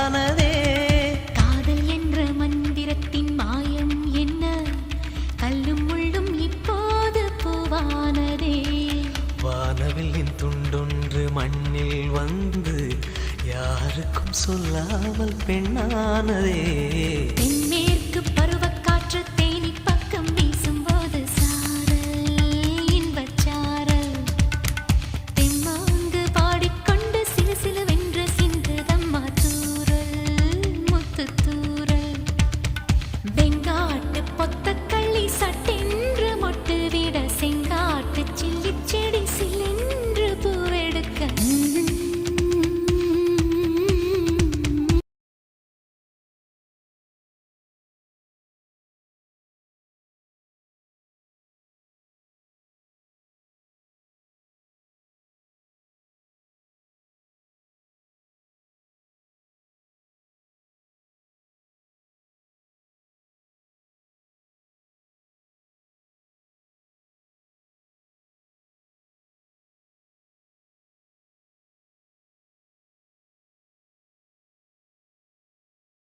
உண்டானதே. காதல் என்ற மந்திரத்தின் மாயம் என்ன, கல்லும் முள்ளும் இப்போது பூவானதே. வானவில்லின் துண்டொன்று மண்ணில் வந்து யாருக்கும் சொல்லாமல் பெண்ணானதே.